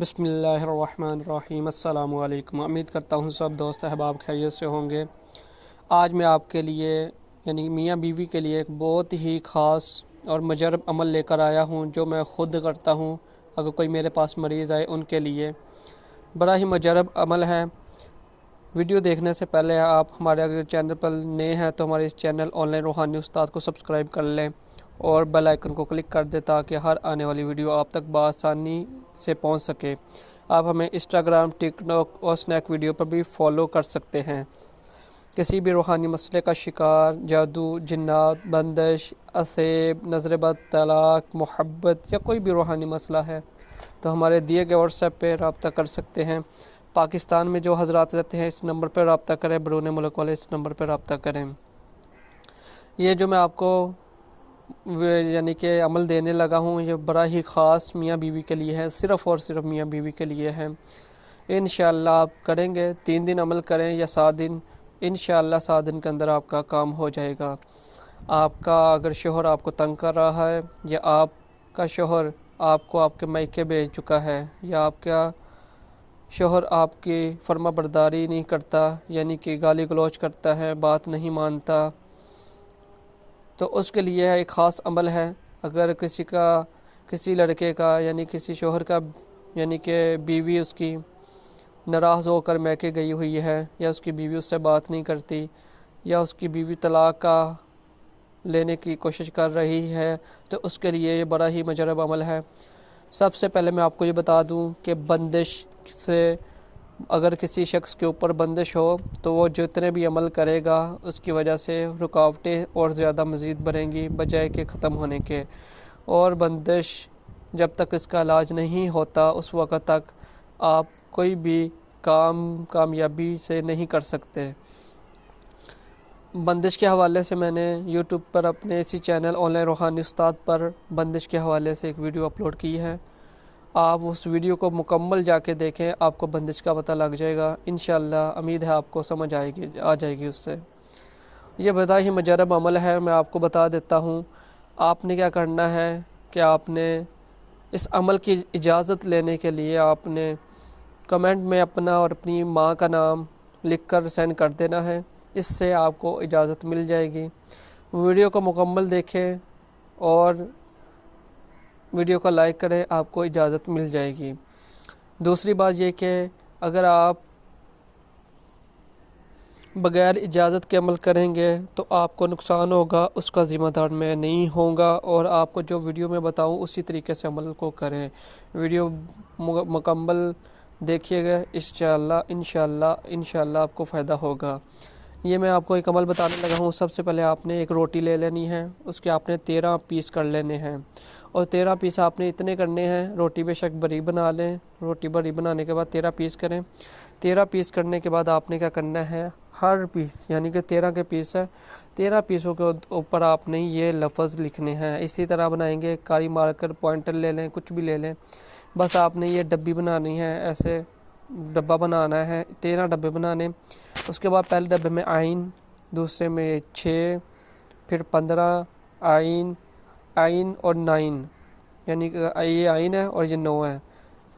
بسم اللہ الرحمن الرحیم۔ السلام علیکم۔ امید کرتا ہوں سب دوست احباب خیریت سے ہوں گے۔ آج میں آپ کے لیے یعنی میاں بیوی کے لیے ایک بہت ہی خاص اور مجرب عمل لے کر آیا ہوں جو میں خود کرتا ہوں۔ اگر کوئی میرے پاس مریض آئے ان کے لیے بڑا ہی مجرب عمل ہے۔ ویڈیو دیکھنے سے پہلے آپ ہمارے اگر چینل پر نئے ہیں تو ہمارے اس چینل آن لائن روحانی استاد کو سبسکرائب کر لیں اور بیل آئیکن کو کلک کر دیں تاکہ ہر آنے والی ویڈیو آپ تک بآسانی سے پہنچ سکے۔ آپ ہمیں انسٹاگرام، ٹک ٹاک اور سنیک ویڈیو پر بھی فالو کر سکتے ہیں۔ کسی بھی روحانی مسئلے کا شکار، جادو، جنات، بندش، اسیب، نظر بد، طلاق، محبت یا کوئی بھی روحانی مسئلہ ہے تو ہمارے دیے گئے واٹس ایپ پہ رابطہ کر سکتے ہیں۔ پاکستان میں جو حضرات رہتے ہیں اس نمبر پہ رابطہ کریں، بیرون ملک والے اس نمبر پہ رابطہ کریں۔ یہ جو میں آپ کو یعنی کہ عمل دینے لگا ہوں یہ بڑا ہی خاص میاں بیوی کے لیے ہے، صرف اور صرف میاں بیوی کے لیے ہے۔ انشاءاللہ آپ کریں گے، 3 دن عمل کریں یا 7 دن، انشاءاللہ 7 دن کے اندر آپ کا کام ہو جائے گا۔ آپ کا اگر شوہر آپ کو تنگ کر رہا ہے یا آپ کا شوہر آپ کو آپ کے میکے بھیج چکا ہے یا آپ کا شوہر آپ کی فرما برداری نہیں کرتا یعنی کہ گالی گلوچ کرتا ہے، بات نہیں مانتا، تو اس کے لیے ایک خاص عمل ہے۔ اگر کسی لڑکے کا یعنی کسی شوہر کا یعنی کہ بیوی اس کی ناراض ہو کر میکے گئی ہوئی ہے یا اس کی بیوی اس سے بات نہیں کرتی یا اس کی بیوی طلاق کا لینے کی کوشش کر رہی ہے تو اس کے لیے یہ بڑا ہی مجرب عمل ہے۔ سب سے پہلے میں آپ کو یہ بتا دوں کہ بندش سے اگر کسی شخص کے اوپر بندش ہو تو وہ جتنے بھی عمل کرے گا اس کی وجہ سے رکاوٹیں اور زیادہ مزید بڑھیں گی بجائے کہ ختم ہونے کے، اور بندش جب تک اس کا علاج نہیں ہوتا اس وقت تک آپ کوئی بھی کامیابی سے نہیں کر سکتے۔ بندش کے حوالے سے میں نے یوٹیوب پر اپنے اسی چینل آن لائن روحانی استاد پر بندش کے حوالے سے ایک ویڈیو اپلوڈ کی ہے۔ آپ اس ویڈیو کو مکمل جا کے دیکھیں، آپ کو بندش کا پتہ لگ جائے گا۔ انشاءاللہ امید ہے آپ کو سمجھ آ جائے گی اس سے۔ یہ بڑا ہی مجرب عمل ہے، میں آپ کو بتا دیتا ہوں۔ آپ نے کیا کرنا ہے کہ آپ نے اس عمل کی اجازت لینے کے لیے آپ نے کمنٹ میں اپنا اور اپنی ماں کا نام لکھ کر سینڈ کر دینا ہے، اس سے آپ کو اجازت مل جائے گی۔ ویڈیو کو مکمل دیکھیں اور ویڈیو کو لائک کریں، آپ کو اجازت مل جائے گی۔ دوسری بات یہ کہ اگر آپ بغیر اجازت کے عمل کریں گے تو آپ کو نقصان ہوگا، اس کا ذمہ دار میں نہیں ہوں گا، اور آپ کو جو ویڈیو میں بتاؤں اسی طریقے سے عمل کو کریں۔ ویڈیو مکمل دیکھیے گا، انشاءاللہ آپ کو فائدہ ہوگا۔ یہ میں آپ کو ایک عمل بتانے لگا ہوں۔ سب سے پہلے آپ نے ایک روٹی لے لینی ہے، اس کے آپ نے 13 پیس کر لینے ہیں، اور 13 پیس آپ نے اتنے کرنے ہیں، روٹی بے شک بڑی بنا لیں، روٹی بڑی بنانے کے بعد 13 پیس کریں۔ 13 پیس کرنے کے بعد آپ نے کیا کرنا ہے، ہر پیس یعنی کہ 13 کے پیس ہے، 13 پیسوں کے اوپر آپ نے یہ لفظ لکھنے ہیں۔ اسی طرح بنائیں گے، کاری مارکر پوائنٹر لے لیں، کچھ بھی لے لیں، بس آپ نے یہ ڈبی بنانی ہے، ایسے ڈبہ بنانا ہے، 13 ڈبے بنانے۔ اس کے بعد پہلے ڈبے میں آئین، دوسرے میں 6، پھر 15 آئین اور 9، یعنی کہ یہ آئین ہے اور یہ 9 ہے،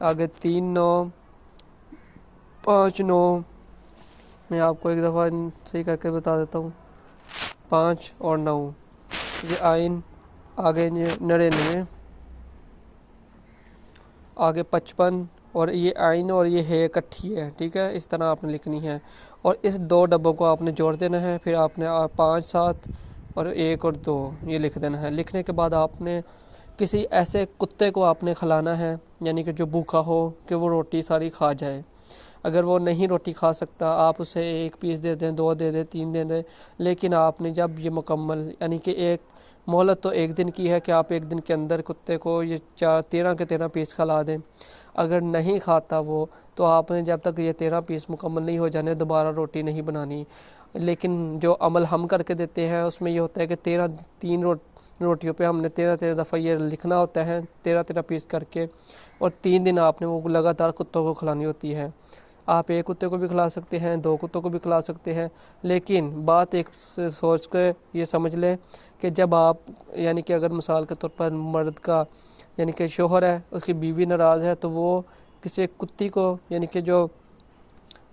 آگے 3 9 5 9، میں آپ کو ایک دفعہ صحیح کر کے بتا دیتا ہوں، 5 اور 9، یہ آئین، آگے 99، آگے 55، اور یہ آئین اور یہ ہے اکٹھی ہے، ٹھیک ہے، اس طرح آپ نے لکھنی ہے، اور اس 2 ڈبوں کو آپ نے جوڑ دینا ہے، پھر آپ نے 5 7 اور 1 اور 2 یہ لکھ دینا ہے۔ لکھنے کے بعد آپ نے کسی ایسے کتے کو آپ نے کھلانا ہے، یعنی کہ جو بھوکا ہو کہ وہ روٹی ساری کھا جائے۔ اگر وہ نہیں روٹی کھا سکتا آپ اسے 1 پیس دے دیں، 2 دے دیں، 3 دے دیں، لیکن آپ نے جب یہ مکمل یعنی کہ ایک مہلت تو 1 دن کی ہے کہ آپ 1 دن کے اندر کتے کو یہ 13 کے 13 پیس کھلا دیں۔ اگر نہیں کھاتا وہ تو آپ نے جب تک یہ 13 پیس مکمل نہیں ہو جانے دوبارہ روٹی نہیں بنانی۔ لیکن جو عمل ہم کر کے دیتے ہیں اس میں یہ ہوتا ہے کہ 3 روٹیوں پہ ہم نے 13 دفعہ یہ لکھنا ہوتا ہے، 13 پیس کر کے، اور 3 دن آپ نے وہ لگاتار کتوں کو کھلانی ہوتی ہے۔ آپ 1 کتے کو بھی کھلا سکتے ہیں، 2 کتوں کو بھی کھلا سکتے ہیں، لیکن بات ایک سوچ کے یہ سمجھ لیں کہ جب آپ یعنی کہ اگر مثال کے طور پر مرد کا یعنی کہ شوہر ہے، اس کی بیوی ناراض ہے تو وہ کسی کتی کو یعنی کہ جو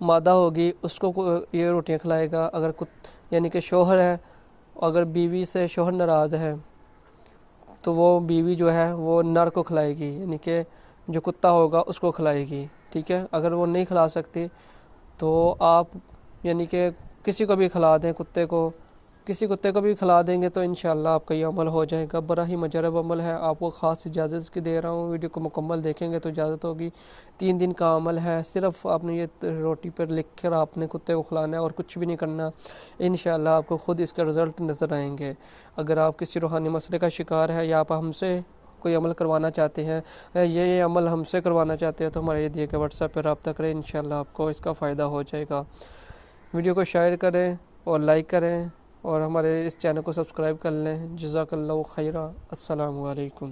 مادہ ہوگی اس کو یہ روٹیاں کھلائے گا. اگر یعنی کہ شوہر ہے، اگر بیوی سے شوہر ناراض ہے تو وہ بیوی جو ہے وہ نر کو کھلائے گی، یعنی کہ جو کتا ہوگا اس کو کھلائے گی. ٹھیک ہے، اگر وہ نہیں کھلا سکتی تو آپ یعنی کہ کسی کو بھی کھلا دیں، کسی کتے کو بھی کھلا دیں گے تو انشاءاللہ آپ کا یہ عمل ہو جائے گا. بڑا ہی مجرب عمل ہے، آپ کو خاص اجازت کی دے رہا ہوں. ویڈیو کو مکمل دیکھیں گے تو اجازت ہوگی. 3 دن کا عمل ہے، صرف آپ نے یہ روٹی پر لکھ کر آپ نے کتے کو کھلانا ہے اور کچھ بھی نہیں کرنا. انشاءاللہ آپ کو خود اس کا رزلٹ نظر آئیں گے. اگر آپ کسی روحانی مسئلے کا شکار ہے یا آپ ہم سے کوئی عمل کروانا چاہتے ہیں، یہ عمل ہم سے کروانا چاہتے ہیں تو ہمارے یہ دیے کہ واٹس ایپ پہ رابطہ کریں. انشاءاللہ آپ کو اس کا فائدہ ہو جائے گا. ویڈیو کو شیئر کریں اور لائک کریں اور ہمارے اس چینل کو سبسکرائب کر لیں. جزاک اللہ خیرہ. السلام علیکم.